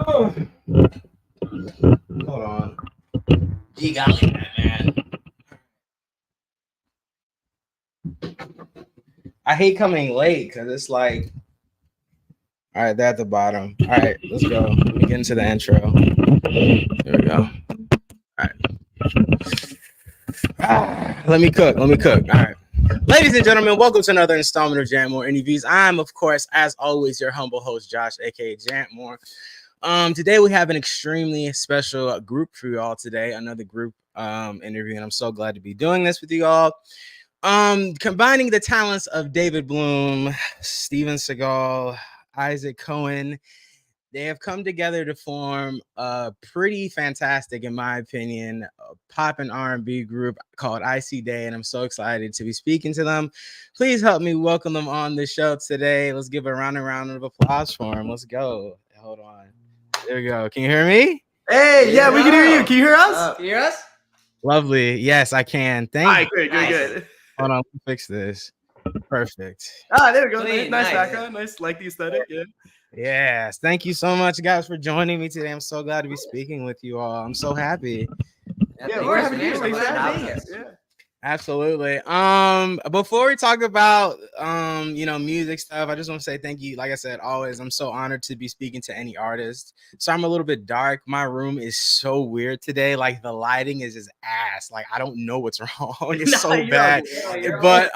Oh, hold on. You got me, man. I hate coming late because it's like, all right, they're at the bottom. All right, let's go. Let me get into the intro. There we go. All right. Let me cook. All right. Ladies and gentlemen, welcome to another installment of Jantmore Interviews. I'm, of course, as always, your humble host, Josh, aka Jantmore. Today we have an extremely special group for you all today. Another group interview, and I'm so glad to be doing this with you all. Combining the talents of David Bloom, Steven Seagal, Isaac Cohen, they have come together to form a pretty fantastic, in my opinion, pop and R&B group called Icyday, and I'm so excited to be speaking to them. Please help me welcome them on the show today. Let's give a round of applause for them. Let's go. Hold on. There we go. Can you hear me? Hey, yeah, we can hear you. Can you hear us? Can you hear us? Lovely. Yes, I can. Thank you. All right, great, Nice. good. Hold on. Let me fix this. Perfect. There we go. Clean, Nice nice. background. Nice, like the aesthetic. Yeah. Yes. Thank you so much, guys, for joining me today. I'm so glad to be speaking with you all. I'm so happy. Yeah, we're having you. Thanks for having us. Yeah. Absolutely. Before we talk about music stuff, I just want to say thank you. Like I said, always, I'm so honored to be speaking to any artist. So I'm a little bit dark. My room is so weird today. Like the lighting is just ass. Like I don't know what's wrong. It's so bad. But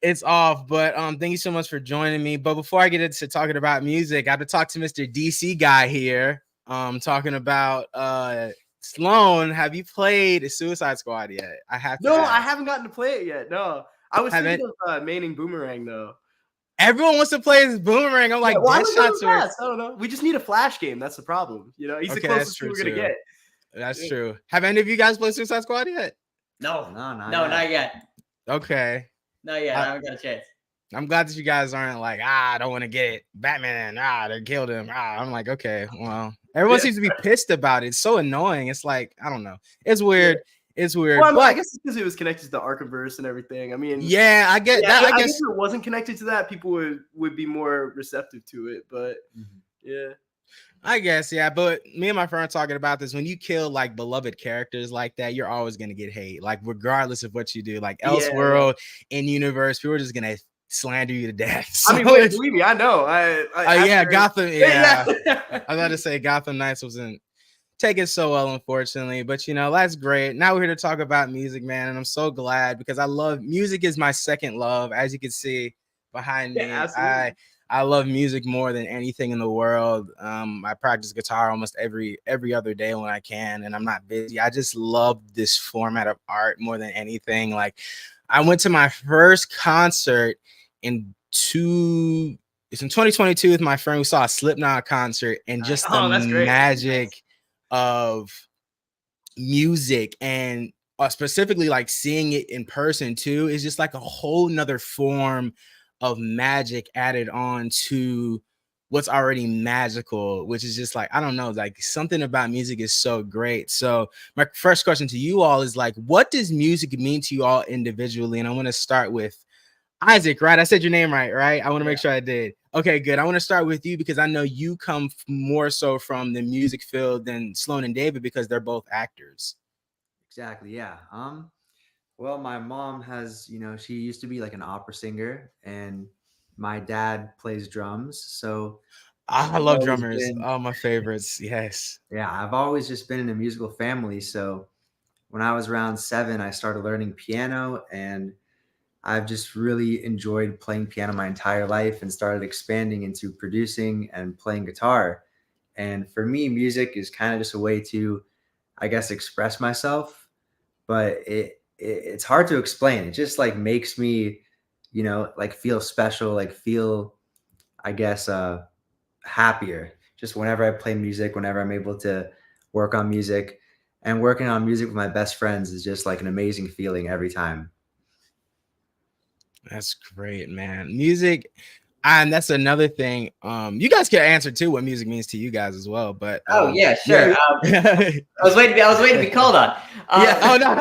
it's off. But thank you so much for joining me. But before I get into talking about music, I have to talk to Mr. DC guy here. Talking about Sloan, have you played Suicide Squad yet? I haven't gotten to play it yet. No, I was thinking of maining Boomerang though. Everyone wants to play this Boomerang. I'm like, why shots are. I don't know. We just need a Flash game. That's the problem. You know, he's the closest we're gonna get. That's true. Have any of you guys played Suicide Squad yet? No, not yet. Okay. Not yet. I haven't got a chance. I'm glad that you guys aren't like, I don't want to get it. Batman, they killed him. I'm like, okay, well, everyone seems to be pissed about it. It's so annoying. It's like, I don't know. It's weird. Yeah. It's weird. Well, I guess it's because it was connected to the Arkhamverse and everything. I mean, I get that. I guess if it wasn't connected to that, people would be more receptive to it. But yeah. I guess, yeah, but me and my friend are talking about this. When you kill like beloved characters like that, you're always gonna get hate, like regardless of what you do. Like Elseworld, in universe, people are just gonna slander you to death. So I mean, believe me, I know. Gotham. Yeah, I was about to say Gotham Knights wasn't taken so well, unfortunately, but that's great. Now we're here to talk about music, man, and I'm so glad because I love music. Is my second love, as you can see behind me. I love music more than anything in the world. I practice guitar almost every other day when I can, and I'm not busy. I just love this format of art more than anything. Like, I went to my first concert in 2022 with my friend. We saw a Slipknot concert, and just the magic of music and specifically like seeing it in person too is just like a whole nother form of magic added on to what's already magical, which is just like, I don't know, like something about music is so great. So my first question to you all is like, what does music mean to you all individually? And I want to start with Isaac, right? I said your name right? I want to make sure I did. Okay, good. I want to start with you because I know you come more so from the music field than Sloan and David because they're both actors. Exactly, yeah. Well, my mom has, she used to be like an opera singer, and my dad plays drums. So I love drummers. All my favorites. Yes. Yeah, I've always just been in a musical family. So when I was around 7, I started learning piano, and I've just really enjoyed playing piano my entire life and started expanding into producing and playing guitar. And for me, music is kind of just a way to, I guess, express myself, but it's hard to explain. It just like makes me, like feel special, like feel, I guess, happier. Just whenever I play music, whenever I'm able to work on music, and working on music with my best friends is just like an amazing feeling every time. That's great, man. Music. And that's another thing. You guys can answer too what music means to you guys as well. But Oh yeah, sure. yeah. I was waiting to be called on. Yeah. Oh no.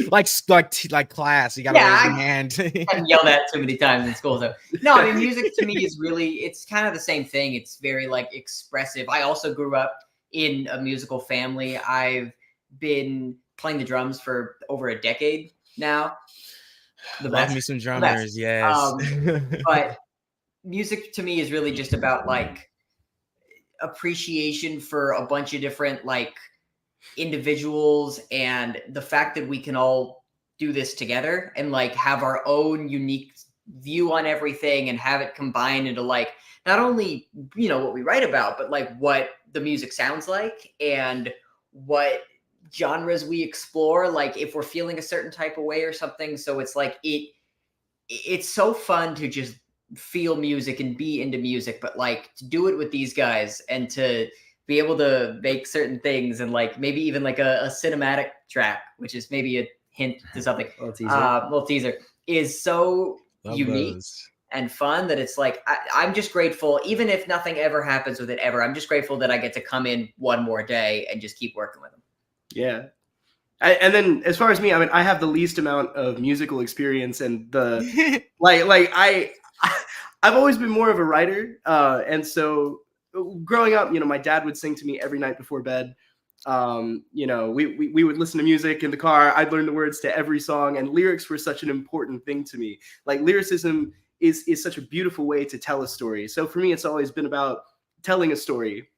like class. You gotta Yeah, raise your hand. I've been yelled at too many times in school. So no, I mean, music to me is really, it's kind of the same thing. It's very like expressive. I also grew up in a musical family. I've been playing the drums for over a decade now. Love me some drummers, yes. But music to me is really just about like appreciation for a bunch of different like individuals, and the fact that we can all do this together and like have our own unique view on everything and have it combined into like not only what we write about, but like what the music sounds like and what genres we explore, like if we're feeling a certain type of way or something. So it's like it's so fun to just feel music and be into music, but like to do it with these guys and to be able to make certain things and like maybe even like a cinematic track, which is maybe a hint to something, little teaser, is so unique and fun that it's like I'm just grateful, even if nothing ever happens with it ever. I'm just grateful that I get to come in one more day and just keep working with them. Yeah. And then as far as me, I mean, I have the least amount of musical experience, and the I've always been more of a writer, and so growing up, my dad would sing to me every night before bed. We would listen to music in the car. I'd learn the words to every song, and lyrics were such an important thing to me. Like lyricism is such a beautiful way to tell a story. So for me, it's always been about telling a story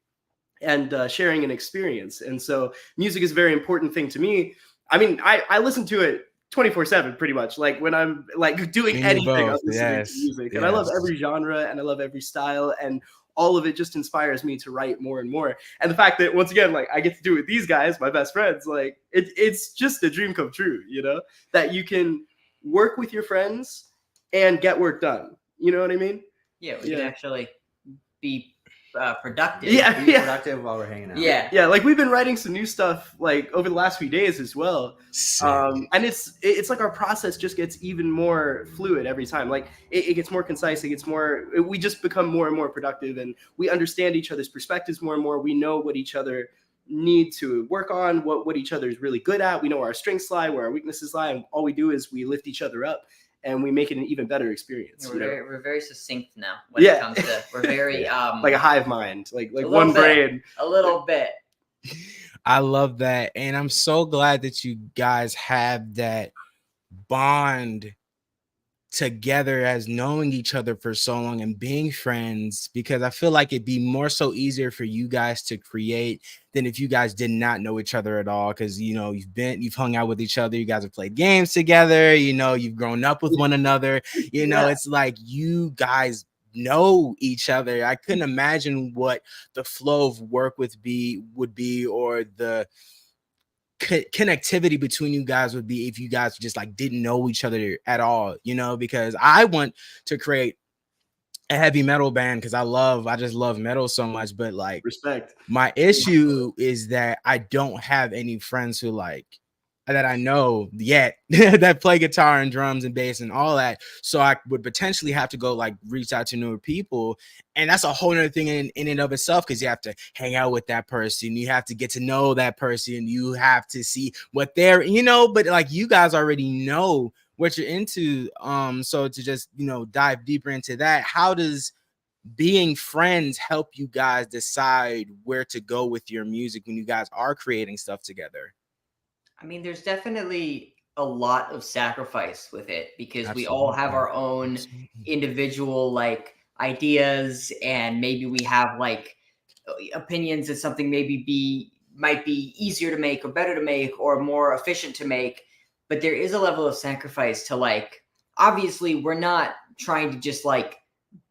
and sharing an experience. And so music is a very important thing to me. I mean, I listen to it 24/7 pretty much. Like when I'm like doing anything, I'm listening to music. And I love every genre and I love every style, and all of it just inspires me to write more and more. And the fact that once again, like I get to do it with these guys, my best friends, like it's just a dream come true, that you can work with your friends and get work done. You know what I mean? Yeah, we can actually be productive. Productive while we're hanging out. Yeah. Like we've been writing some new stuff like over the last few days as well. And it's like our process just gets even more fluid every time. Like it gets more concise. It gets more. We just become more and more productive, and we understand each other's perspectives more and more. We know what each other need to work on, what each other is really good at. We know where our strengths lie, where our weaknesses lie, and all we do is we lift each other up. And we make it an even better experience. Yeah, we're very succinct now when it comes to, we're very like a hive mind, like one brain. A little bit. I love that. And I'm so glad that you guys have that bond together as knowing each other for so long and being friends, because I feel like it'd be more so easier for you guys to create than if you guys did not know each other at all. Because you've hung out with each other, you guys have played games together, you've grown up with one another, it's like you guys know each other. I couldn't imagine what the flow of work would be, or the connectivity between you guys would be if you guys just like didn't know each other at all, because I want to create a heavy metal band because I just love metal so much, but like respect. My issue is that I don't have any friends who like that I know yet that play guitar and drums and bass and all that. So I would potentially have to go like reach out to newer people. And that's a whole nother thing in and of itself, because you have to hang out with that person. You have to get to know that person. You have to see what they're, but like you guys already know what you're into. So to just, dive deeper into that, how does being friends help you guys decide where to go with your music when you guys are creating stuff together? I mean, there's definitely a lot of sacrifice with it, because we all have our own individual like ideas, and maybe we have like opinions that something might be easier to make or better to make or more efficient to make. But there is a level of sacrifice to like, obviously we're not trying to just like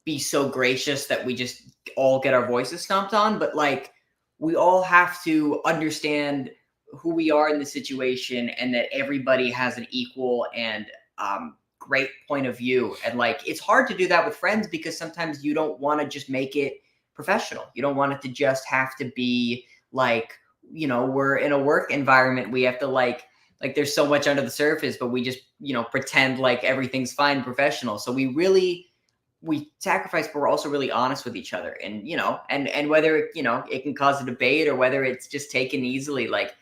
be so gracious that we just all get our voices stomped on, but like we all have to understand who we are in the situation, and that everybody has an equal and great point of view. And like, it's hard to do that with friends, because sometimes you don't want to just make it professional. You don't want it to just have to be like, we're in a work environment. We have to like there's so much under the surface, but we just, pretend like everything's fine, professional. So we really we sacrifice, but we're also really honest with each other. And, you know, and whether, you know, it can cause a debate or whether it's just taken easily, like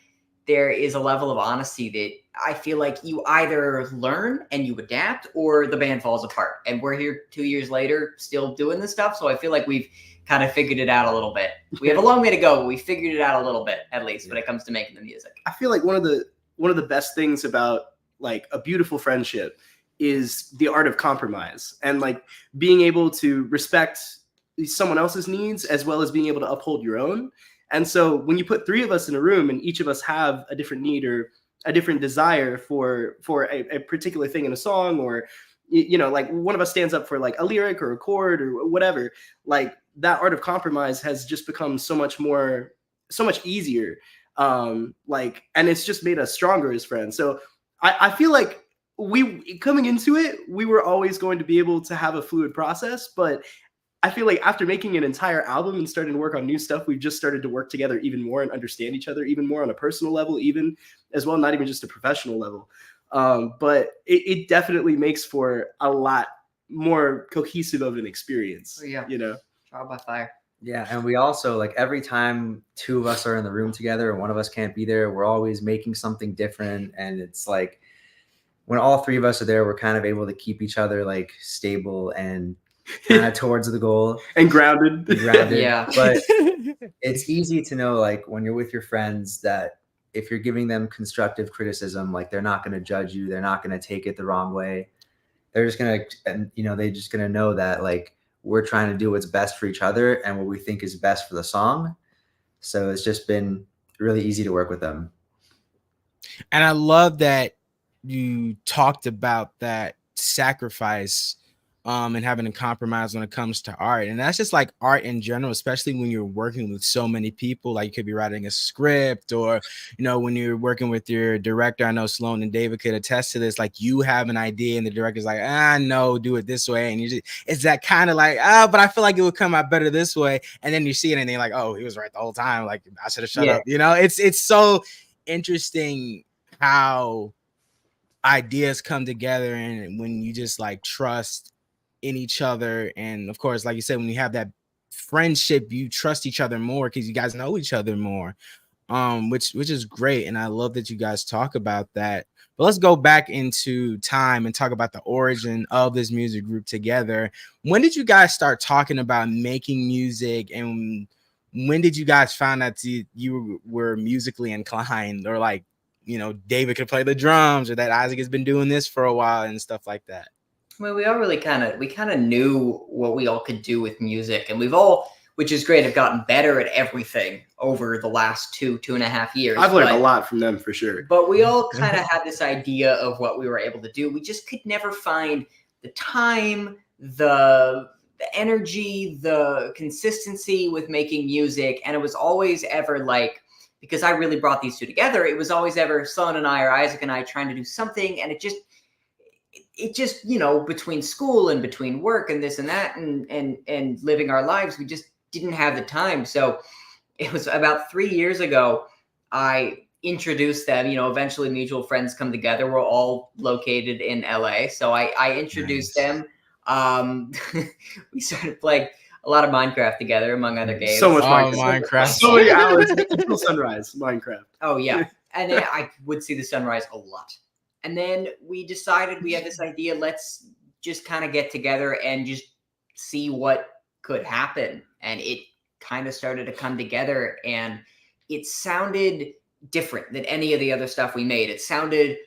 there is a level of honesty that I feel like you either learn and you adapt or the band falls apart. And we're here 2 years later still doing this stuff. So I feel like we've kind of figured it out a little bit. We have a long way to go, but we figured it out a little bit, at least when it comes to making the music. I feel like one of the best things about like a beautiful friendship is the art of compromise and like being able to respect someone else's needs as well as being able to uphold your own. And so when you put three of us in a room and each of us have a different need or a different desire for a particular thing in a song, or, you know, like one of us stands up for like a lyric or a chord or whatever, like that art of compromise has just become so much easier. Like, and it's just made us stronger as friends. So I feel like we coming into it, we were always going to be able to have a fluid process, but I feel like after making an entire album and starting to work on new stuff, we've just started to work together even more and understand each other even more on a personal level, even as well, not even just a professional level. But it definitely makes for a lot more cohesive of an experience. Oh, yeah. You know, Trial by fire. Yeah, and we also, like, every time two of us are in the room together and one of us can't be there, we're always making something different. And it's like when all three of us are there, we're kind of able to keep each other like stable and kind of towards the goal and grounded. Yeah. But it's easy to know, like, when you're with your friends, that if you're giving them constructive criticism, like, they're not going to judge you, they're not going to take it the wrong way. They're just going to, and you know, they're just going to know that like we're trying to do what's best for each other and what we think is best for the song. So it's just been really easy to work with them. And I love that you talked about that sacrifice and having a compromise when it comes to art. And that's just like art in general, especially when you're working with so many people. Like you could be writing a script, or, you know, when you're working with your director, I know Sloan and David could attest to this. Like you have an idea and the director's like, no, do it this way. And you just, it's that kind of like, but I feel like it would come out better this way. And then you see it and they're like, oh, he was right the whole time. Like I should have shut up. You know, it's so interesting how ideas come together, and when you just like trust in each other. And of course, like you said, when you have that friendship, you trust each other more because you guys know each other more, which is great. And I love that you guys talk about that. But let's go back into time and talk about the origin of this music group together. When did you guys start talking about making music, and when did you guys find out you were musically inclined, or like, you know, David could play the drums, or that Isaac has been doing this for a while and stuff like that? Well, we all really kind of knew what we all could do with music, and we've all, which is great, have gotten better at everything over the last 2.5 years. I've learned a lot from them for sure. But we all kind of had this idea of what we were able to do. We just could never find the time, the energy, the consistency with making music, and it was always ever like, because I really brought these two together, it was always ever Sloan and I or Isaac and I trying to do something, and it just, you know, between school and between work and this and that and living our lives, we just didn't have the time. So it was about 3 years ago, I introduced them. You know, eventually mutual friends come together. We're all located in LA. So I introduced them. We started playing a lot of Minecraft together, among other games. So much Minecraft. So many hours until sunrise, Minecraft. Oh, yeah. And then I would see the sunrise a lot. And then we decided we had this idea, let's just kind of get together and just see what could happen. And it kind of started to come together, and it sounded different than any of the other stuff we made. It sounded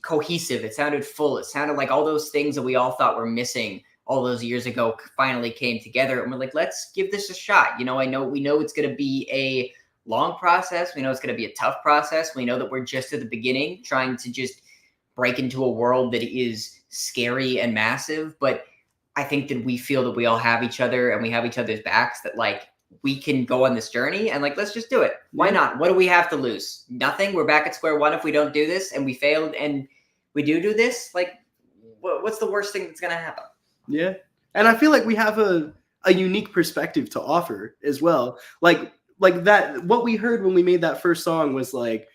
cohesive. It sounded full. It sounded like all those things that we all thought were missing all those years ago finally came together. And we're like, let's give this a shot. You know, we know it's going to be a long process. We know it's going to be a tough process. We know that we're just at the beginning, trying to just break into a world that is scary and massive. But I think that we feel that we all have each other and we have each other's backs, that like we can go on this journey and like, let's just do it. Why not? What do we have to lose? Nothing. We're back at square one if we don't do this, and we failed and we do this. Like, what's the worst thing that's going to happen? Yeah. And I feel like we have a unique perspective to offer as well. Like that, what we heard when we made that first song was like,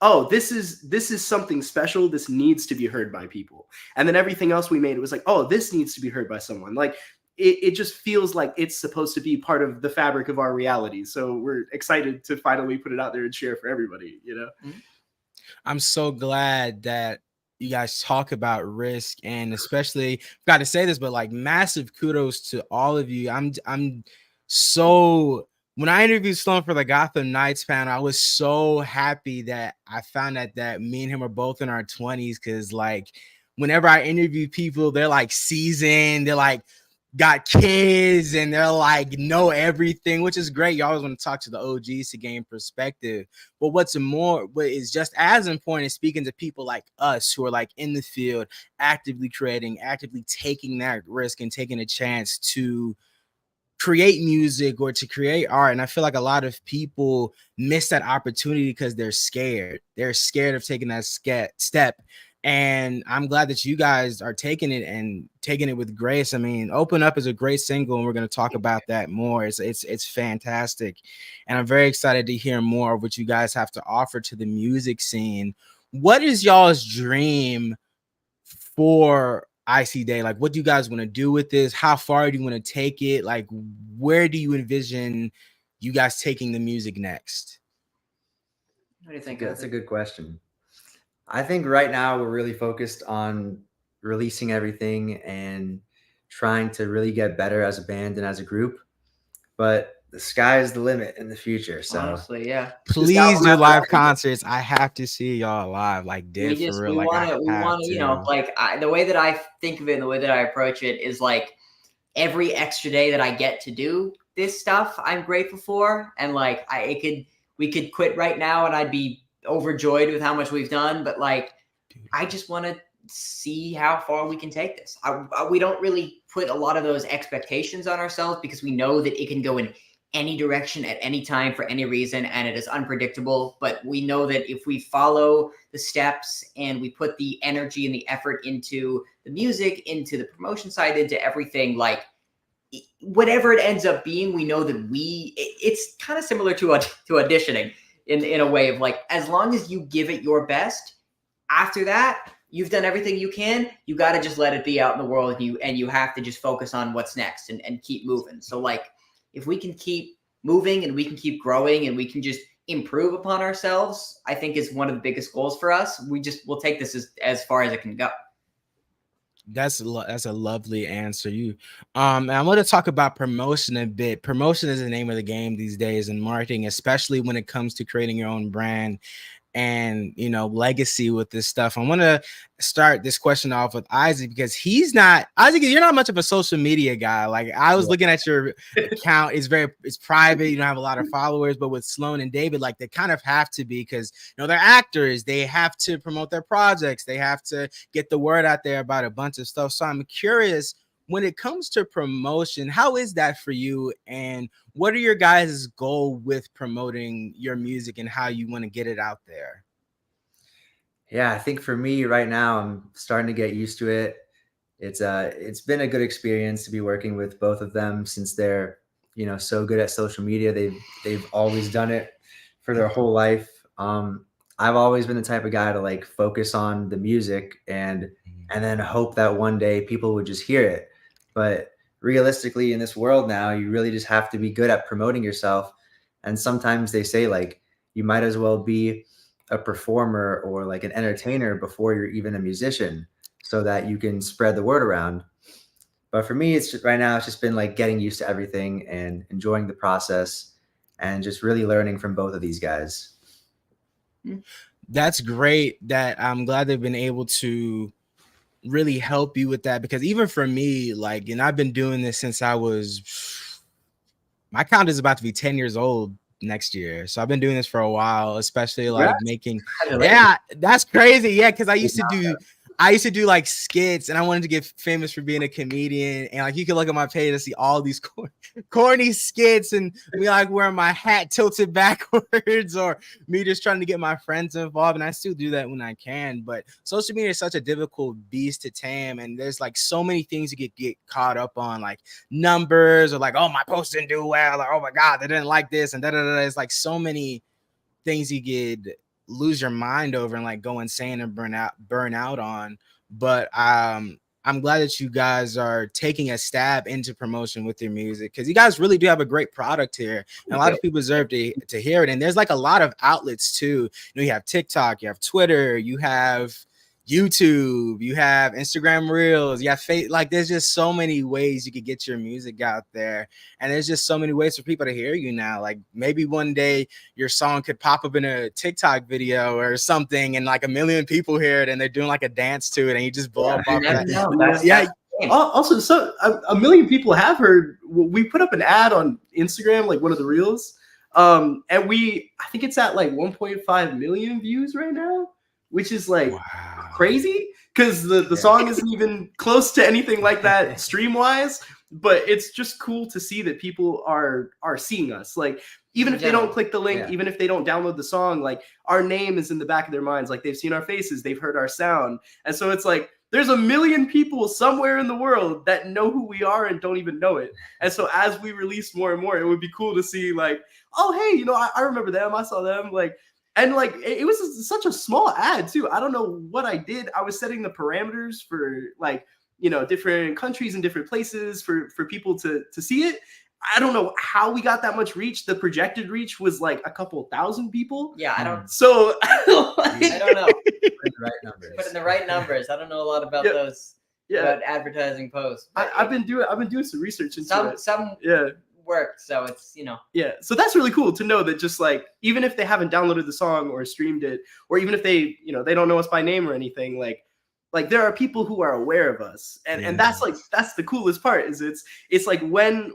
oh, this is something special. This needs to be heard by people. And then everything else we made, it was like, oh, this needs to be heard by someone. Like it just feels like it's supposed to be part of the fabric of our reality. So we're excited to finally put it out there and share for everybody, you know? Mhm. I'm so glad that you guys talk about risk, and especially got to say this, but like massive kudos to all of you. I'm so when I interviewed Sloan for the Gotham Knights panel, I was so happy that I found that me and him are both in our 20s, because like whenever I interview people, they're like seasoned, they're like got kids, and they're like know everything, which is great. You always want to talk to the OGs to gain perspective. But what is just as important is speaking to people like us who are like in the field, actively creating, actively taking that risk and taking a chance to create music or to create art. And I feel like a lot of people miss that opportunity because they're scared. They're scared of taking that step. And I'm glad that you guys are taking it and taking it with grace. I mean, Open Up is a great single, and we're going to talk about that more. It's fantastic. And I'm very excited to hear more of what you guys have to offer to the music scene. What is y'all's dream for Icyday? Like, what do you guys want to do with this? How far do you want to take it? Like, where do you envision you guys taking the music next? What do you think? That's a good question. I think right now we're really focused on releasing everything and trying to really get better as a band and as a group. But the sky is the limit in the future. So Honestly, yeah. Please do live concerts. I have to see y'all live, like dead We for real. we Like want to you know, like the way that I think of it and the way that I approach it is like every extra day that I get to do this stuff, I'm grateful for. And like we could quit right now and I'd be overjoyed with how much we've done. But like, I just want to see how far we can take this. We don't really put a lot of those expectations on ourselves because we know that it can go in any direction at any time for any reason, and it is unpredictable. But we know that if we follow the steps and we put the energy and the effort into the music, into the promotion side, into everything, like whatever it ends up being, we know that it's kind of similar to auditioning in a way of like, as long as you give it your best, after that, you've done everything you can. You got to just let it be out in the world, and you have to just focus on what's next and keep moving. So like, if we can keep moving and we can keep growing and we can just improve upon ourselves, I think is one of the biggest goals for us. We'll take this as far as it can go. That's a lovely answer. And I want to talk about promotion a bit. Promotion is the name of the game these days in marketing, especially when it comes to creating your own brand and, you know, legacy with this stuff. I want to start this question off with Isaac, because Isaac, you're not much of a social media guy. Like, I was looking at your account. It's private. You don't have a lot of followers, but with Sloan and David, like, they kind of have to be, because, you know, they're actors. They have to promote their projects. They have to get the word out there about a bunch of stuff. So I'm curious, when it comes to promotion, how is that for you? And what are your guys' goal with promoting your music and how you want to get it out there? Yeah, I think for me right now, I'm starting to get used to it. It's been a good experience to be working with both of them, since they're, you know, so good at social media. They've always done it for their whole life. I've always been the type of guy to like focus on the music and then hope that one day people would just hear it. But realistically, in this world now, you really just have to be good at promoting yourself. And sometimes they say like you might as well be a performer or like an entertainer before you're even a musician, so that you can spread the word around. But for me, right now, it's just been like getting used to everything and enjoying the process and just really learning from both of these guys. That's great. That I'm glad they've been able to really help you with that, because even for me, like, and I've been doing this since my count is about to be 10 years old next year. So I've been doing this for a while, especially like making, yeah, that's crazy. Yeah. Cause I used to do like skits, and I wanted to get famous for being a comedian. And like, you can look at my page and see all these corny skits, and me like wearing my hat tilted backwards, or me just trying to get my friends involved. And I still do that when I can. But social media is such a difficult beast to tame. And there's like so many things you get caught up on, like numbers, or like, oh, my post didn't do well, or oh my God, they didn't like this, and da da da. It's like so many things you get lose your mind over and like go insane and burn out on. But I'm glad that you guys are taking a stab into promotion with your music, because you guys really do have a great product here, and a lot of people deserve to hear it. And there's like a lot of outlets too. You know, you have TikTok, you have Twitter, you have YouTube, you have Instagram Reels, you have like there's just so many ways you could get your music out there, and there's just so many ways for people to hear you now. Like maybe one day your song could pop up in a TikTok video or something, and like a million people hear it, and they're doing like a dance to it, and you just blow up off that. Also, so a million people have heard. We put up an ad on Instagram, like one of the reels, and I think it's at like 1.5 million views right now, which is like crazy, because the song isn't even close to anything like that stream wise. But it's just cool to see that people are seeing us. Like, even if they don't click the link, even if they don't download the song, like our name is in the back of their minds. Like they've seen our faces, they've heard our sound. And so it's like, there's a million people somewhere in the world that know who we are and don't even know it. And so as we release more and more, it would be cool to see like, oh, hey, you know, I remember them. I saw them. Like, and like, it was such a small ad too. I don't know what I did. I was setting the parameters for like, you know, different countries and different places for people to see it. I don't know how we got that much reach. The projected reach was like a couple thousand people. Yeah, I don't. So I don't know. Put in the right numbers. Put in the right numbers. I don't know a lot about those. About advertising posts. I've been doing some research into it. Some work, so it's, you know. Yeah, so that's really cool to know that, just like, even if they haven't downloaded the song or streamed it, or even if they, you know, they don't know us by name or anything, like there are people who are aware of us, and that's like, that's the coolest part. Is it's like, when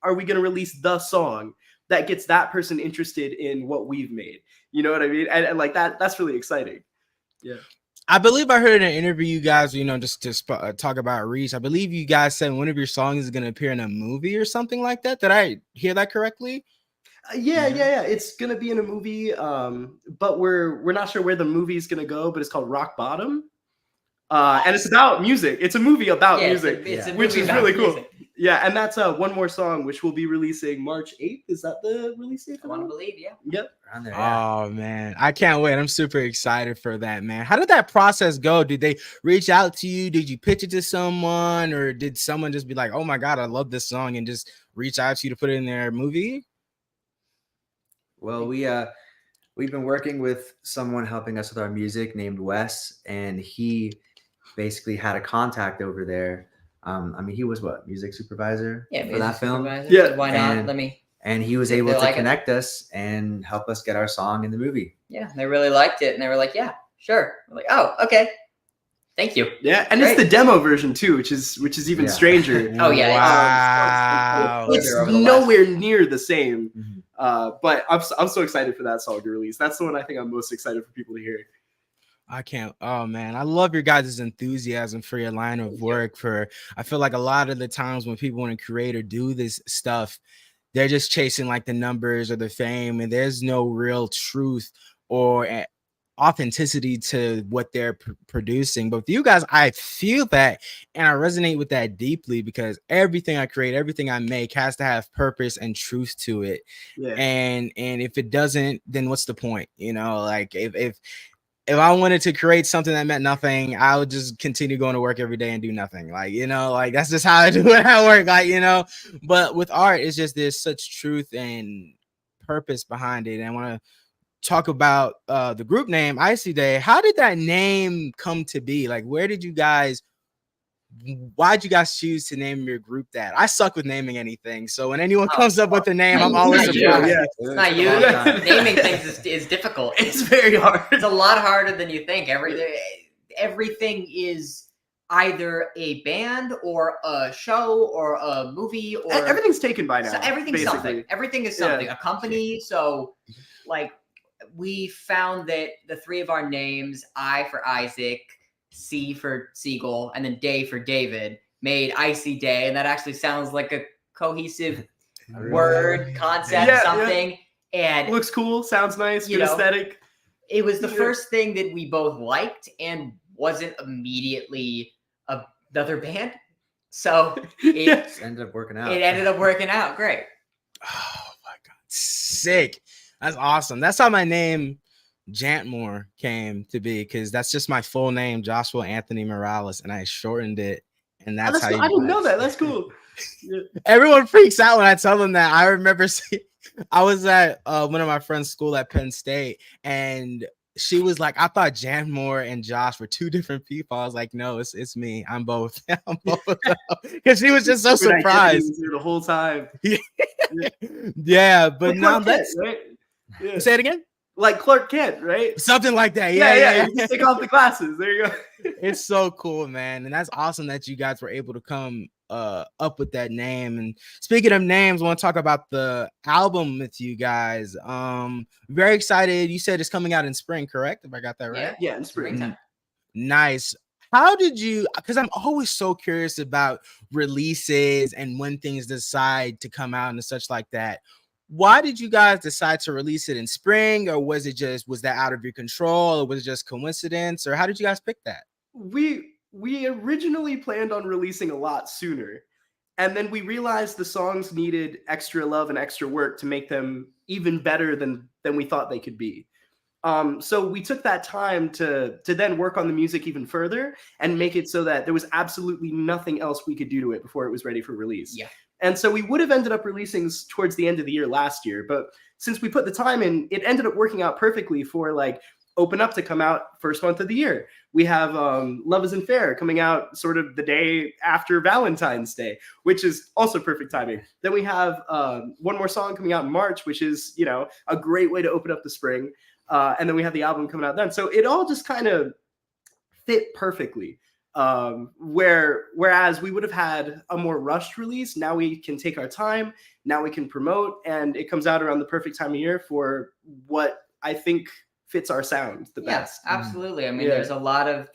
are we gonna release the song that gets that person interested in what we've made? You know what I mean? And like that's really exciting. Yeah. I believe I heard in an interview you guys, you know, just to talk about reach, I believe you guys said one of your songs is going to appear in a movie or something like that. Did I hear that correctly? Yeah. It's going to be in a movie, but we're not sure where the movie is going to go, but it's called Rock Bottom. And it's about music. It's a movie about music, which is really cool. Yeah, and that's one more song, which we'll be releasing March 8th. Is that the release date? I want to believe, Yep. There, Oh man, I can't wait. I'm super excited for that, man. How did that process go? Did they reach out to you? Did you pitch it to someone, or did someone just be like, "Oh my god, I love this song," and just reach out to you to put it in their movie? Well, we've been working with someone helping us with our music named Wes, and he basically had a contact over there. I mean, he was music supervisor for that film. Yeah, why not? And he was able to connect us and help us get our song in the movie. Yeah, they really liked it, and they were like, "Yeah, sure." We're like, "Oh, okay, thank you." Yeah, and it's the demo version too, which is even stranger. Oh yeah, wow. It's nowhere near the same. But I'm so excited for that song to release. That's the one I think I'm most excited for people to hear. I can't. Oh man, I love your guys' enthusiasm for your line of work. I feel like a lot of the times when people want to create or do this stuff, they're just chasing like the numbers or the fame, and there's no real truth or authenticity to what they're producing. But with you guys, I feel that, and I resonate with that deeply, because everything I create, everything I make has to have purpose and truth to it. Yeah. And if it doesn't, then what's the point? You know, like if I wanted to create something that meant nothing, I would just continue going to work every day and do nothing. Like, you know, like that's just how I do it at work. Like, you know, but with art, it's just there's such truth and purpose behind it. And I want to talk about the group name, Icyday. How did that name come to be? Like, why'd you guys choose to name your group that? I suck with naming anything, so when anyone comes up with a name, I'm always surprised. Yeah. It's not you. Naming things is difficult. It's very hard. It's a lot harder than you think. Everything is either a band or a show or a movie, or everything's taken by now. So everything's basically something. Everything is something. A company. So, like, we found that the three of our names, I for Isaac, C for Seagull, and then Day for David, made Icyday, and that actually sounds like a cohesive word, concept, something. And looks cool, sounds nice, good aesthetic. It was the first thing that we both liked, and wasn't immediately another band. So it ended up working out. It ended up working out great. Oh my god, sick! That's awesome. That's how my name Jantmore came to be, because that's just my full name, Joshua Anthony Morales, and I shortened it, and Oh, that's that's how cool. you I didn't know guys. that. That's cool. Yeah. Everyone freaks out when I tell them that. I remember I was at one of my friends' school at Penn State, and she was like, "I thought Janmore and Josh were two different people." I was like, "No, it's me. I'm both." I'm both of them, because she was just so Secret identity surprised. was there the whole time. Yeah, but Like now Clark Kent, let's right? Yeah. say it again. Like Clark Kent, right? Something like that. Yeah, Yeah, yeah. You just take off the glasses. There you go. It's so cool, man, and that's awesome that you guys were able to come up with that name. And speaking of names, I want to talk about the album with you guys. Very excited. You said it's coming out in spring, correct? If I got that right? Yeah, in spring. Springtime. Nice. How did you, because I'm always so curious about releases and when things decide to come out and such like that. Why did you guys decide to release it in spring, or was that out of your control, or was it just coincidence, or how did you guys pick that? We originally planned on releasing a lot sooner, and then we realized the songs needed extra love and extra work to make them even better than we thought they could be. So we took that time to then work on the music even further and make it so that there was absolutely nothing else we could do to it before it was ready for release. Yeah. And so we would have ended up releasing towards the end of the year last year, but since we put the time in, it ended up working out perfectly for like Open Up to come out first month of the year. We have Love Isn't Fair coming out sort of the day after Valentine's Day, which is also perfect timing. Then we have one more song coming out in March, which is, you know, a great way to open up the spring. And then we have the album coming out then. So it all just kind of fit perfectly. Whereas we would have had a more rushed release, now we can take our time, now we can promote, and it comes out around the perfect time of year for what I think fits our sound the best. Absolutely. I mean, Yeah. there's a lot of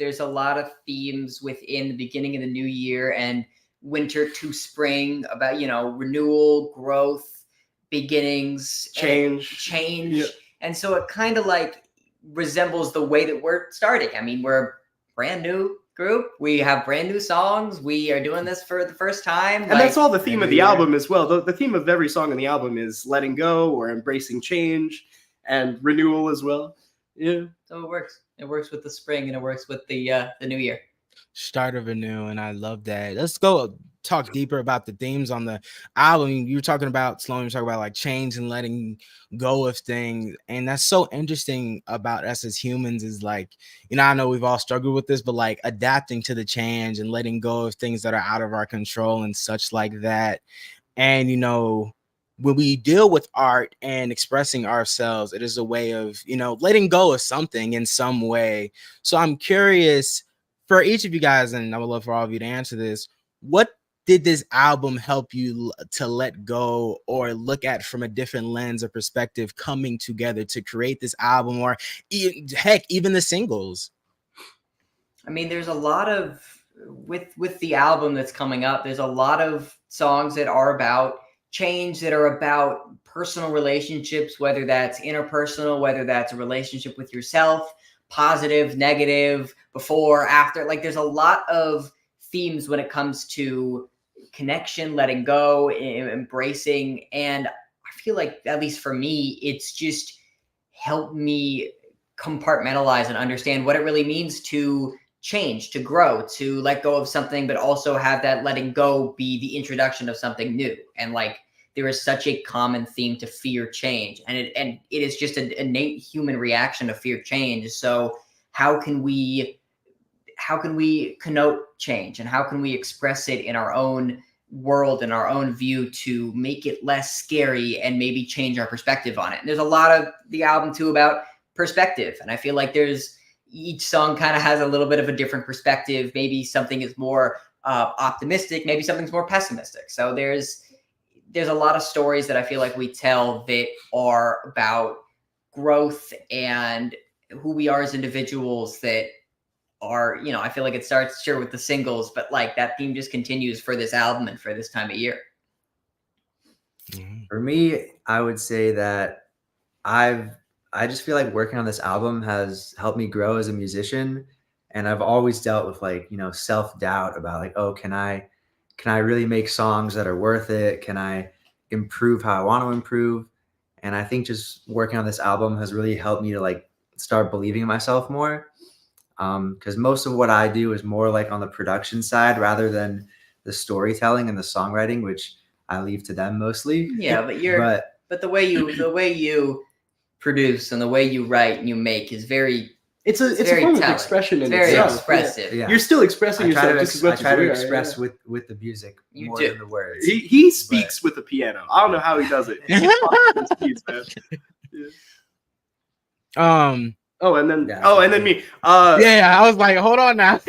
themes within the beginning of the new year and winter to spring about, you know, renewal, growth, beginnings, Change. Yeah. And so it kind of like resembles the way that we're starting. I mean, we're a brand new group. We have brand new songs. We are doing this for the first time. And that's all the theme of the Yeah. album as well. The theme of every song on the album is letting go or embracing change and renewal as well. Yeah. So it works. It works with the spring and it works with the new year. Start of a new, and I love that. Let's go talk deeper about the themes on the album. You were talking about slowly, talking about like change and letting go of things, and that's so interesting about us as humans. Is like, you know, I know we've all struggled with this, but like adapting to the change and letting go of things that are out of our control and such like that. And you know, when we deal with art and expressing ourselves, it is a way of, you know, letting go of something in some way. So I'm curious for each of you guys, and I would love for all of you to answer this. What did this album help you to let go or look at from a different lens or perspective coming together to create this album, or even the singles? I mean, there's a lot of with the album that's coming up, there's a lot of songs that are about change, that are about personal relationships, whether that's interpersonal, whether that's a relationship with yourself, positive, negative, before, after. Like there's a lot of themes when it comes to connection, letting go, embracing. And I feel like, at least for me, it's just helped me compartmentalize and understand what it really means to change, to grow, to let go of something, but also have that letting go be the introduction of something new. And like there is such a common theme to fear change, and it is just an innate human reaction to fear change. So how can we connote change, and how can we express it in our own world and our own view to make it less scary and maybe change our perspective on it? And there's a lot of the album too about perspective, and I feel like each song kind of has a little bit of a different perspective. Maybe something is more optimistic, maybe something's more pessimistic. So there's a lot of stories that I feel like we tell that are about growth and who we are as individuals, that are, you know, I feel like it starts sure with the singles, but like that theme just continues for this album and for this time of year. For me, I would say that I just feel like working on this album has helped me grow as a musician. And I've always dealt with like, you know, self-doubt about like, oh, can I really make songs that are worth it? Can I improve how I want to improve? And I think just working on this album has really helped me to like start believing in myself more. Because most of what I do is more like on the production side rather than the storytelling and the songwriting, which I leave to them mostly. Yeah, but the way you produce and the way you write and you make is very It's a very form of telling. expression in It's very itself. expressive. Yeah. You're still expressing I try yourself to, just as much I try as to we are. express Yeah. with the music You more do. than the words. He speaks with the piano. I don't know how he does it. He just fucking speaks, man. Yeah. Oh, and then Yeah, and then me. Yeah, I was like, hold on now.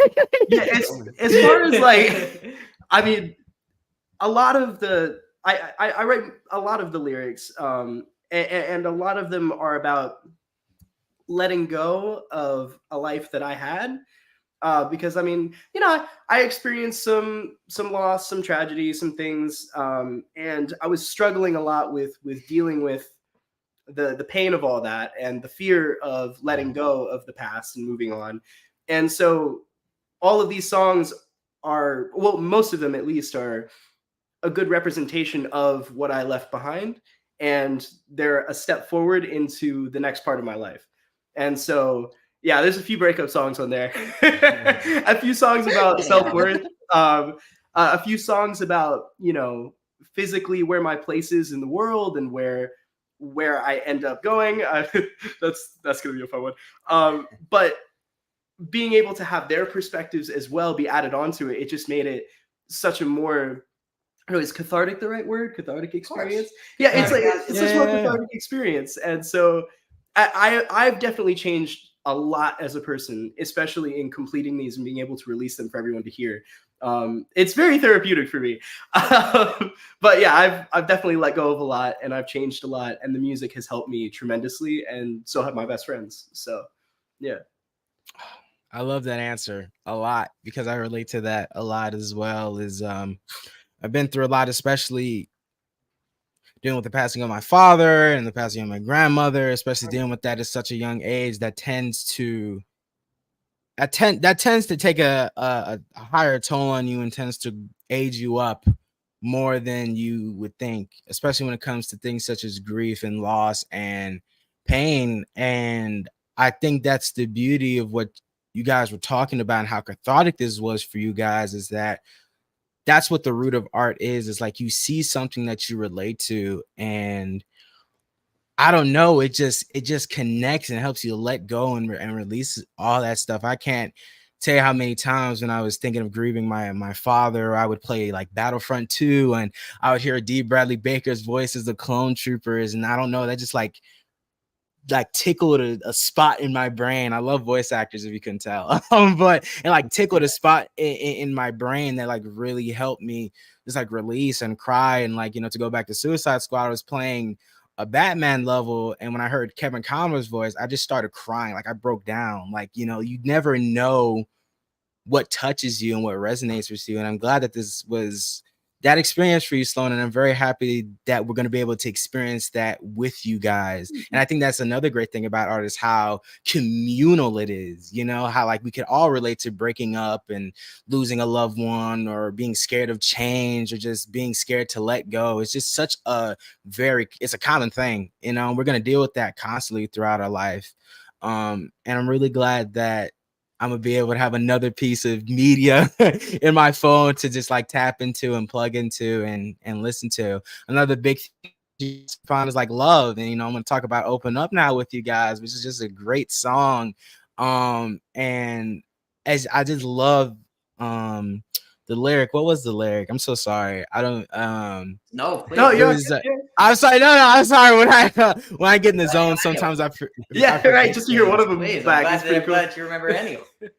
Yeah, as far as like, I mean, a lot of the I write a lot of the lyrics, and a lot of them are about letting go of a life that I had. Because I mean, you know, I experienced some loss, some tragedy, some things, and I was struggling a lot with dealing with the pain of all that and the fear of letting go of the past and moving on. And so all of these songs are, well, most of them at least, are a good representation of what I left behind, and they're a step forward into the next part of my life. And so yeah, there's a few breakup songs on there. A few songs about self-worth, a few songs about, you know, physically where my place is in the world and where I end up going. That's gonna be a fun one. But being able to have their perspectives as well be added onto it, it just made it such a more, I don't know, is cathartic the right word? Cathartic experience? Yeah, it's like it's such a more cathartic experience. And so I've definitely changed a lot as a person, especially in completing these and being able to release them for everyone to hear. It's very therapeutic for me. But yeah, I've definitely let go of a lot, and I've changed a lot, and the music has helped me tremendously, and so have my best friends. So yeah. I love that answer a lot because I relate to that a lot as well. I've been through a lot, especially dealing with the passing of my father and the passing of my grandmother, especially dealing with that at such a young age. That tends to take a higher toll on you and tends to age you up more than you would think, especially when it comes to things such as grief and loss and pain. And I think that's the beauty of what you guys were talking about and how cathartic this was for you guys, is that that's what the root of art is. It's like you see something that you relate to, and I don't know, it just connects and helps you let go and release all that stuff. I can't tell you how many times when I was thinking of grieving my father, I would play like Battlefront 2 and I would hear D. Bradley Baker's voice as the Clone Troopers, and I don't know, that just like tickled a spot in my brain. I love voice actors, if you couldn't tell. But it like tickled a spot in my brain that like really helped me just like release and cry. And like, you know, to go back to Suicide Squad, I was playing a Batman level, and when I heard Kevin Conroy's voice, I just started crying. Like I broke down. Like, you know, you never know what touches you and what resonates with you. And I'm glad that this was that experience for you, Sloan. And I'm very happy that we're going to be able to experience that with you guys. And I think that's another great thing about art, is how communal it is, you know, how like we could all relate to breaking up and losing a loved one, or being scared of change, or just being scared to let go. It's just such it's a common thing, you know, we're going to deal with that constantly throughout our life. And I'm really glad that I'm gonna be able to have another piece of media in my phone to just like tap into and plug into and listen to. Another big thing you found is like love. And, you know, I'm gonna talk about Open Up now with you guys, which is just a great song. And as I just love the lyric. What was the lyric? I'm so sorry. I don't No, please. No, you're I'm sorry. No, I'm sorry. When I get in the zone, sometimes I yeah, right. Just to hear one of them Please, back. I'm glad you remember any of them.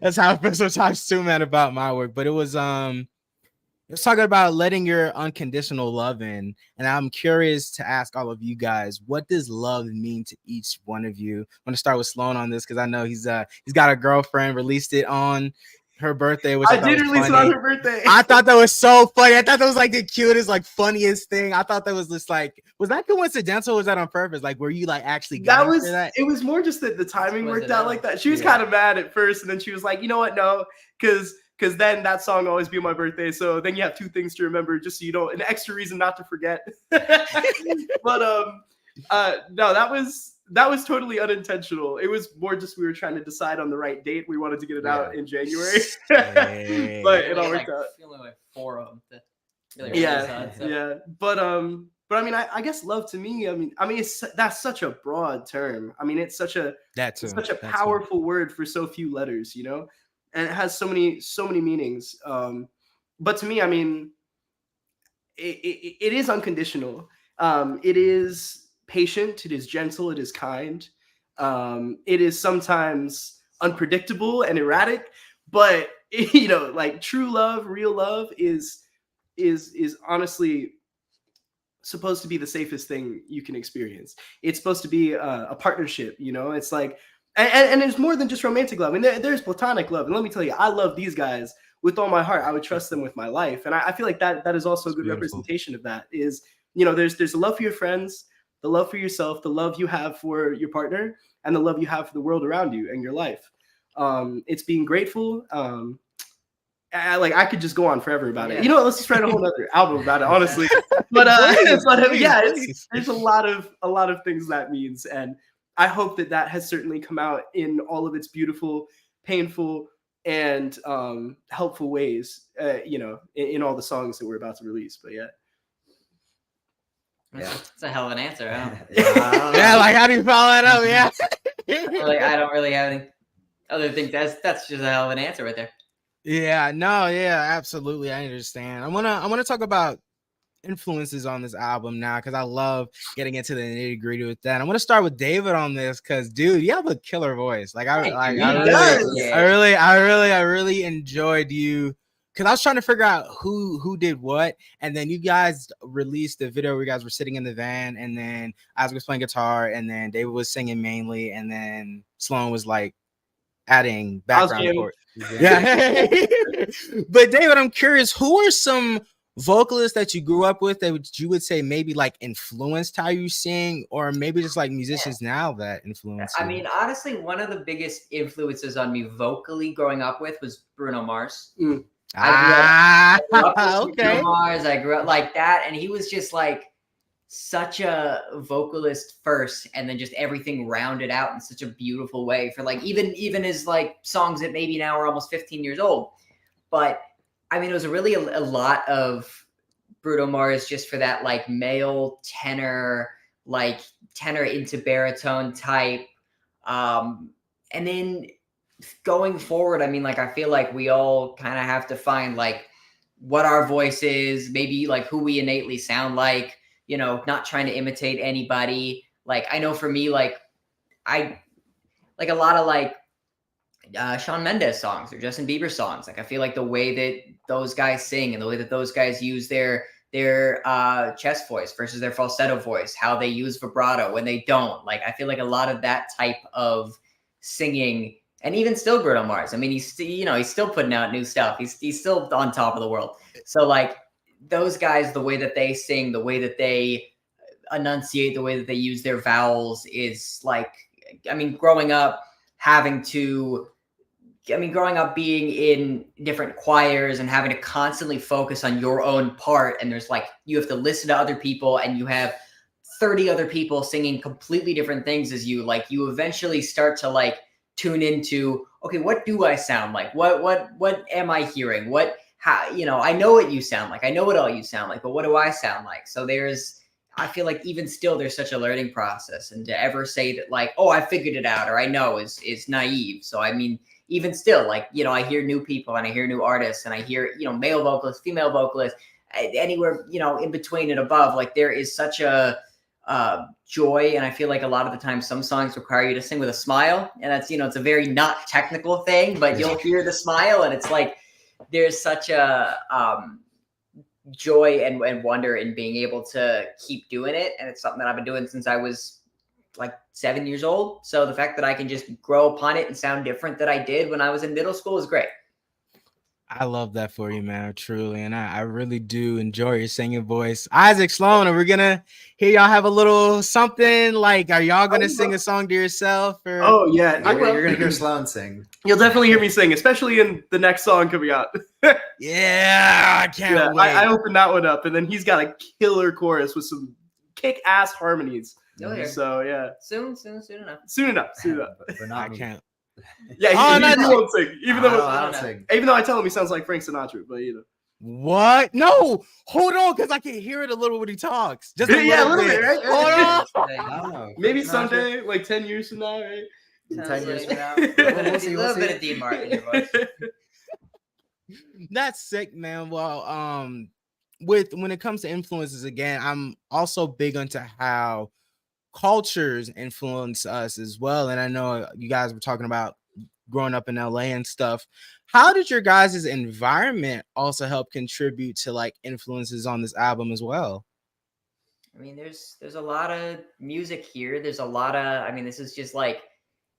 That's how I feel sometimes too, man, about my work. But it was talking about letting your unconditional love in. And I'm curious to ask all of you guys, what does love mean to each one of you? I'm gonna start with Sloan on this because I know he's got a girlfriend, released it on her birthday, which I did release it on her birthday. I thought that was so funny. I thought that was like the cutest, like funniest thing. I thought that was just like, was that coincidental or was that on purpose? Like, were you like actually that was it was more just that the timing worked out like that. She was kind of mad at first, and then she was like, you know what, no, because then that song will always be my birthday. So then you have two things to remember, just so you don't, an extra reason not to forget. No, that was totally unintentional. It was more just we were trying to decide on the right date. We wanted to get it out in January, but it all worked out. Feeling like 4 of them. Yeah. But I mean, I guess love to me. I mean, that's such a broad term. I mean, it's such a powerful word for so few letters, you know, and it has so many meanings. But to me, I mean, it is unconditional. It is patient. It is gentle. It is kind. It is sometimes unpredictable and erratic, but you know, like true love, real love is honestly supposed to be the safest thing you can experience. It's supposed to be a partnership, you know. It's like, and there's more than just romantic love. And there's platonic love. And let me tell you, I love these guys with all my heart. I would trust them with my life. And I feel like that is also a good representation of that. Is, you know, there's a love for your friends, the love for yourself, the love you have for your partner, and the love you have for the world around you and your life. It's being grateful. I could just go on forever about it. You know what? Let's just write a whole other album about it, honestly. But there's a lot of things that means, and I hope that has certainly come out in all of its beautiful, painful, and helpful ways. You know, in all the songs that we're about to release. But yeah. It's a hell of an answer. Yeah, like how do you follow that up? Yeah. I don't really have any other things. That's just a hell of an answer right there. Yeah, no, yeah, absolutely. I understand. I wanna talk about influences on this album now, because I love getting into the nitty-gritty with that. I want to start with David on this, because dude, you have a killer voice. Like I really enjoyed you, because I was trying to figure out who did what, and then you guys released the video where you guys were sitting in the van, and then Isaac was playing guitar, and then David was singing mainly, and then Sloan was like adding background chords. Yeah. But David, I'm curious, who are some vocalists that you grew up with that you would say maybe like influenced how you sing, or maybe just like musicians now that influence you? I mean, honestly, one of the biggest influences on me vocally growing up with was Bruno Mars. I grew up with Bruno Mars. I grew up like that, and he was just like such a vocalist first, and then just everything rounded out in such a beautiful way for like even his like songs that maybe now are almost 15 years old. But I mean, it was really a lot of Bruno Mars just for that like male tenor into baritone type. And then going forward, I mean, like, I feel like we all kind of have to find like what our voice is, maybe like who we innately sound like, you know, not trying to imitate anybody. Like, I know for me, like I like a lot of like Shawn Mendes songs or Justin Bieber songs. Like, I feel like the way that those guys sing and the way that those guys use their chest voice versus their falsetto voice, how they use vibrato when they don't. Like, I feel like a lot of that type of singing, and even still Bruno Mars. I mean, he's still putting out new stuff. He's still on top of the world. So like those guys, the way that they sing, the way that they enunciate, the way that they use their vowels is like, I mean, growing up being in different choirs and having to constantly focus on your own part. And there's like, you have to listen to other people and you have 30 other people singing completely different things as you. Like, you eventually start to like tune into, okay, what do I sound like? What am I hearing? How, you know, I know what you sound like. I know what all you sound like, but what do I sound like? So I feel like even still, there's such a learning process, and to ever say that like, oh, I figured it out, or I know is naive. So, I mean, even still, like, you know, I hear new people and I hear new artists and I hear, you know, male vocalists, female vocalists, anywhere, you know, in between and above. Like, there is such a joy. And I feel like a lot of the time some songs require you to sing with a smile, and that's, you know, it's a very not technical thing, but you'll hear the smile and it's like, there's such a joy and wonder in being able to keep doing it. And it's something that I've been doing since I was like 7 years old. So the fact that I can just grow upon it and sound different than I did when I was in middle school is great. I love that for you, man, truly. And I really do enjoy your singing voice. Isaac, Sloan, are we going to hear y'all have a little something? Like, are y'all going to sing a song to yourself? Or? Oh, yeah. You're going to hear Sloan sing. You'll definitely hear me sing, especially in the next song coming out. Yeah, I can't wait. I opened that one up, and then he's got a killer chorus with some kick-ass harmonies. Oh, yeah. So yeah, Soon enough. soon enough. but I not me. can't. Yeah, Oh, he no. won't sing, even though I don't sing. I tell him he sounds like Frank Sinatra, but you know. What? No, hold on, because I can hear it a little when he talks. Just a Yeah, a little little bit. bit, right? Hold on. I don't know. Maybe Frank Sinatra? someday, like 10 years from now, right? Sounds 10 years like from now. a We'll see. little bit of Dean Martin in your voice. That's sick, man. Well, when it comes to influences, again, I'm also big onto how cultures influence us as well. And I know you guys were talking about growing up in LA and stuff. How did your guys' environment also help contribute to like influences on this album as well? I mean, there's a lot of music here. There's a lot of, I mean, this is just like,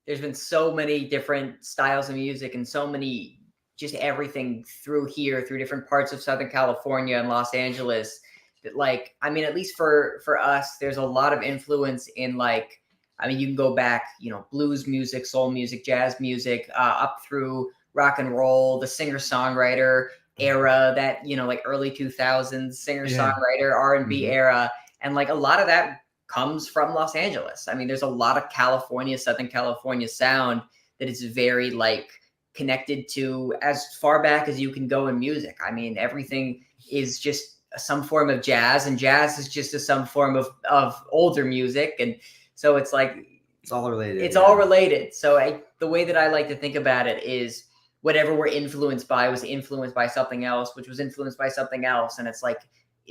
there's been so many different styles of music and so many, just everything through here, through different parts of Southern California and Los Angeles. That, like, I mean, at least for us, there's a lot of influence in, like, I mean, you can go back, you know, blues music, soul music, jazz music, up through rock and roll, the singer-songwriter era, that, you know, like early 2000s singer-songwriter R&B era. And like a lot of that comes from Los Angeles. I mean, there's a lot of California, Southern California sound that is very like connected to as far back as you can go in music. I mean, everything is just some form of jazz, and jazz is just some form of older music. And so it's like, It's all related. it's all related. So the way that I like to think about it is whatever we're influenced by was influenced by something else, which was influenced by something else. And it's like,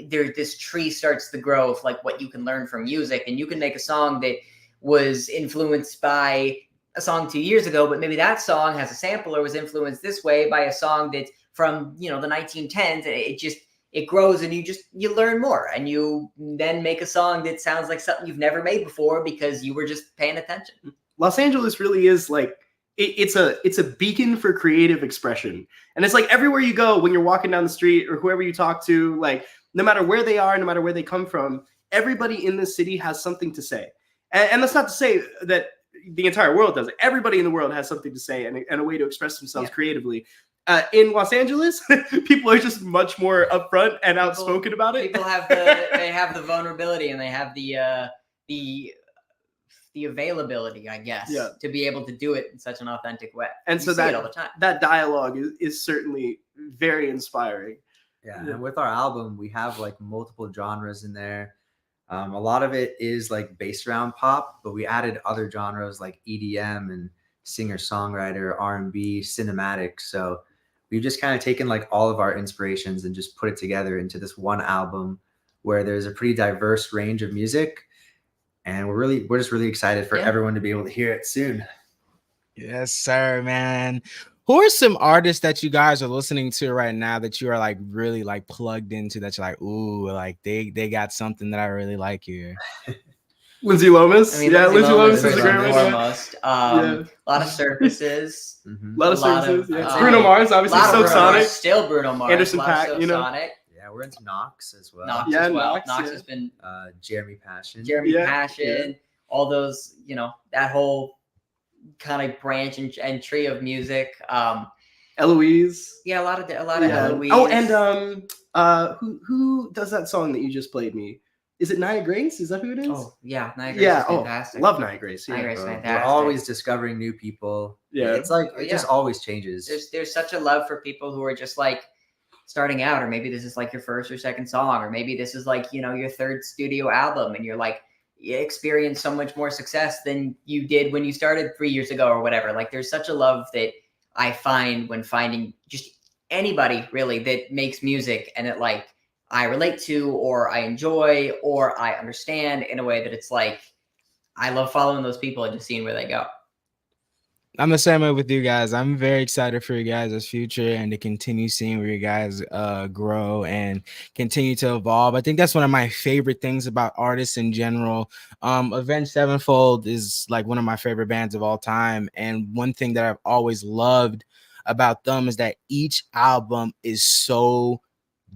this tree starts to grow of like what you can learn from music, and you can make a song that was influenced by a song 2 years ago, but maybe that song has a sample or was influenced this way by a song that's from, you know, the 1910s. It grows, and you learn more, and you then make a song that sounds like something you've never made before because you were just paying attention. Los Angeles really is like, it's a beacon for creative expression. And it's like everywhere you go, when you're walking down the street or whoever you talk to, like no matter where they are, no matter where they come from, everybody in the city has something to say. And that's not to say that the entire world does it. Everybody in the world has something to say and a way to express themselves creatively. In Los Angeles, people are just much more upfront and outspoken about it. People have the vulnerability, and they have the availability, I guess, to be able to do it in such an authentic way. And you so see it all the time. that dialogue is certainly very inspiring. Yeah, and with our album, we have like multiple genres in there. A lot of it is like based around pop, but we added other genres like EDM and singer-songwriter, R&B, cinematic. So we've just kind of taken like all of our inspirations and just put it together into this one album where there's a pretty diverse range of music. And we're just really excited for everyone to be able to hear it soon. Yes, sir, man. Who are some artists that you guys are listening to right now that you are like really like plugged into, that you're like, ooh, like they got something that I really like here? Lindsay Lomas. I mean, Lindsay Lomas is a great one. Foremost. A lot of services. A lot of services. Bruno Mars, obviously. Silk Sonic. Still Bruno Mars. Anderson .Paak, you know. Sonic. Yeah, we're into Knox as well. Knox as well. Knox has been Jeremy Passion. Passion. All those, you know, that whole kind of branch and tree of music. Eloise. Yeah, a lot of Eloise. Oh, and who does that song that you just played me? Is it Nia Grace? Is that who it is? Oh, yeah, Nia Grace is fantastic. Love Nia Grace. Nia Grace is fantastic. We're always discovering new people. Yeah, it's like it just always changes. There's such a love for people who are just like starting out, or maybe this is like your first or second song, or maybe this is like, you know, your third studio album, and you're like, you experience so much more success than you did when you started 3 years ago or whatever. Like, there's such a love that I find when finding just anybody really that makes music, and it like I relate to, or I enjoy, or I understand in a way that it's like, I love following those people and just seeing where they go. I'm the same way with you guys. I'm very excited for you guys' future and to continue seeing where you guys grow and continue to evolve. I think that's one of my favorite things about artists in general. Avenged Sevenfold is like one of my favorite bands of all time. And one thing that I've always loved about them is that each album is so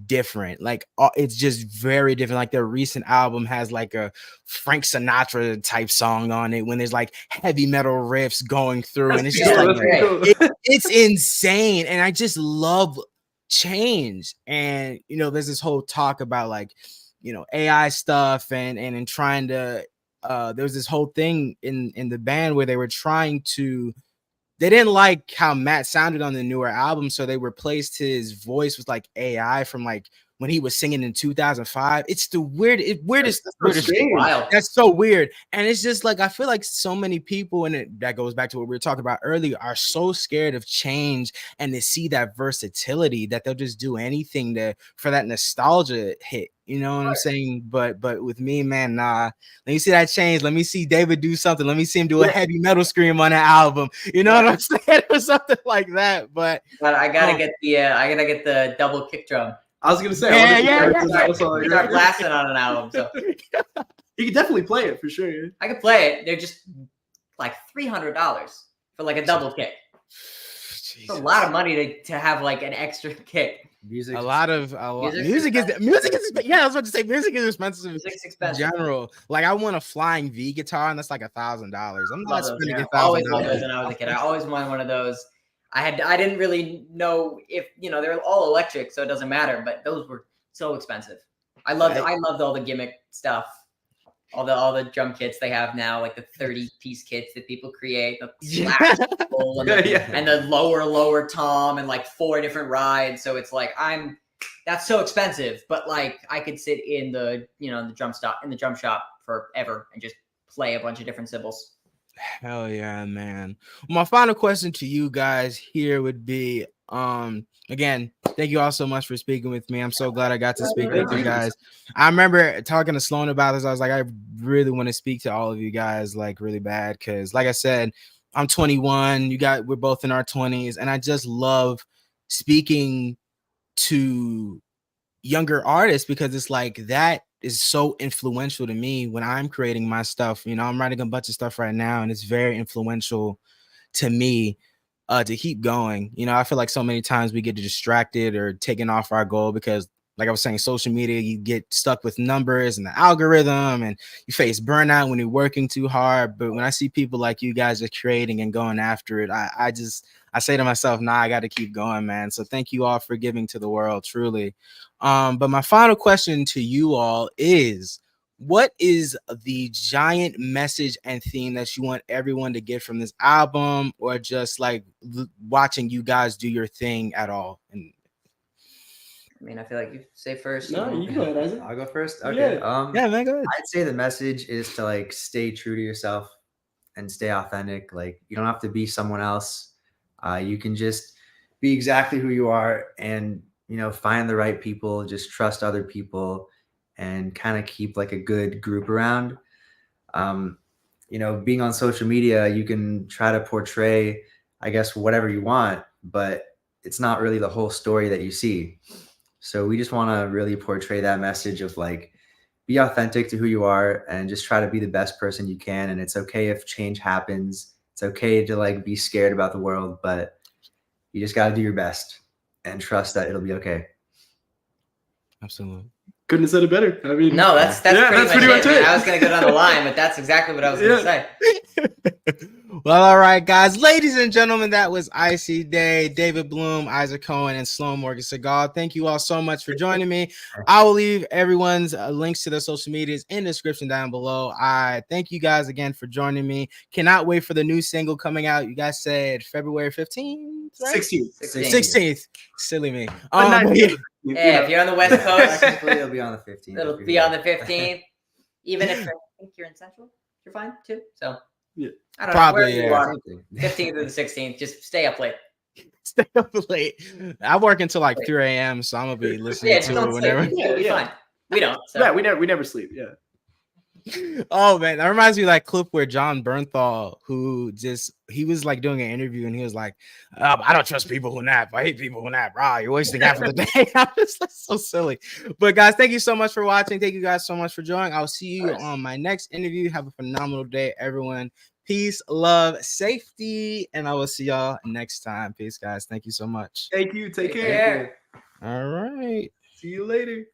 different. Like it's just very different. Like their recent album has like a Frank Sinatra type song on it when there's like heavy metal riffs going through, and it's just like it's insane. And I just love change. And you know, there's this whole talk about like, you know, AI stuff and trying to there was this whole thing in the band where they were trying to. They didn't like how Matt sounded on the newer album, so they replaced his voice with like AI from like when he was singing in 2005. It's the weirdest. strange. That's so weird, and it's just like I feel like so many people, and that goes back to what we were talking about earlier, are so scared of change and to see that versatility that they'll just do anything for that nostalgia hit. You know what I'm saying? But with me, man, nah. Let me see that change. Let me see David do something. Let me see him do a heavy metal scream on that album. You know what I'm saying? Or something like that. But I gotta get the double kick drum. I was gonna say, Start blasting on an album. So you could definitely play it for sure. I could play it. They're just like $300 for like a double kick. It's a lot of money to have like an extra kick. Music is yeah, I was about to say music is expensive. Music's expensive. In general. Like I want a flying V guitar and that's like $1,000. I'm not spending $1,000. Always wanted those when I was a kid. I always wanted one of those. I didn't really know if they're all electric, so it doesn't matter, but those were so expensive. I loved all the gimmick stuff. All the drum kits they have now, like the 30-piece kits that people create, the slash and the lower tom and like 4 different rides. So it's like that's so expensive, but like I could sit in the the drum shop forever and just play a bunch of different cymbals. Hell yeah, man. My final question to you guys here would be again, thank you all so much for speaking with me. I'm so glad I got to speak with you guys. I remember talking to Sloan about this. I was like, I really want to speak to all of you guys like really bad because like I said, I'm 21. We're both in our 20s, and I just love speaking to younger artists because it's like that is so influential to me when I'm creating my stuff. I'm writing a bunch of stuff right now, and it's very influential to me. To keep going. I feel like so many times we get distracted or taken off our goal because, like I was saying, social media, you get stuck with numbers and the algorithm and you face burnout when you're working too hard. But when I see people like you guys are creating and going after it, I say to myself, nah, I got to keep going, man. So thank you all for giving to the world, truly. But my final question to you all is, what is the giant message and theme that you want everyone to get from this album, or just like watching you guys do your thing at all? And I feel like you say first. No, you go ahead, Isaac. I'll go first. Okay. Yeah, man, go ahead. I'd say the message is to like stay true to yourself and stay authentic. Like you don't have to be someone else. You can just be exactly who you are, and find the right people. Just trust other people. And kind of keep like a good group around. Being on social media, you can try to portray, I guess, whatever you want, but it's not really the whole story that you see. So we just want to really portray that message of like, be authentic to who you are and just try to be the best person you can. And it's okay if change happens. It's okay to like be scared about the world, but you just got to do your best and trust that it'll be okay. Absolutely. Couldn't have said it better. I mean, no, that's pretty much it. I was going to go down the line, but that's exactly what I was going to say. Well, all right, guys, ladies and gentlemen, that was Icyday, David Bloom, Isaac Cohen, and Sloan Morgan Segal. Thank you all so much for joining me. I will leave everyone's links to their social medias in the description down below. I thank you guys again for joining me. Cannot wait for the new single coming out. You guys said February 15th, right? 16th. Silly me. Yeah, if you're on the West Coast, it'll be on the 15th. It'll be on the 15th. Even if I think you're in Central, you're fine too. So yeah, I don't probably know where you are. 15th or the 16th. Just stay up late. Stay up late. I work until like 3 a.m. So I'm gonna be listening to it whenever. Yeah, fine. We don't. So. Yeah, we never sleep. Yeah. Oh man, that reminds me of that clip where John Bernthal, he was like doing an interview and he was like, I don't trust people who nap. I hate people who nap. You're wasting half of the day. I'm just like so silly. But guys, thank you so much for watching. Thank you guys so much for joining. I'll see you on my next interview. Have a phenomenal day, everyone. Peace, love, safety, and I will see y'all next time. Peace, guys. Thank you so much. Thank you. Take care. All right. See you later.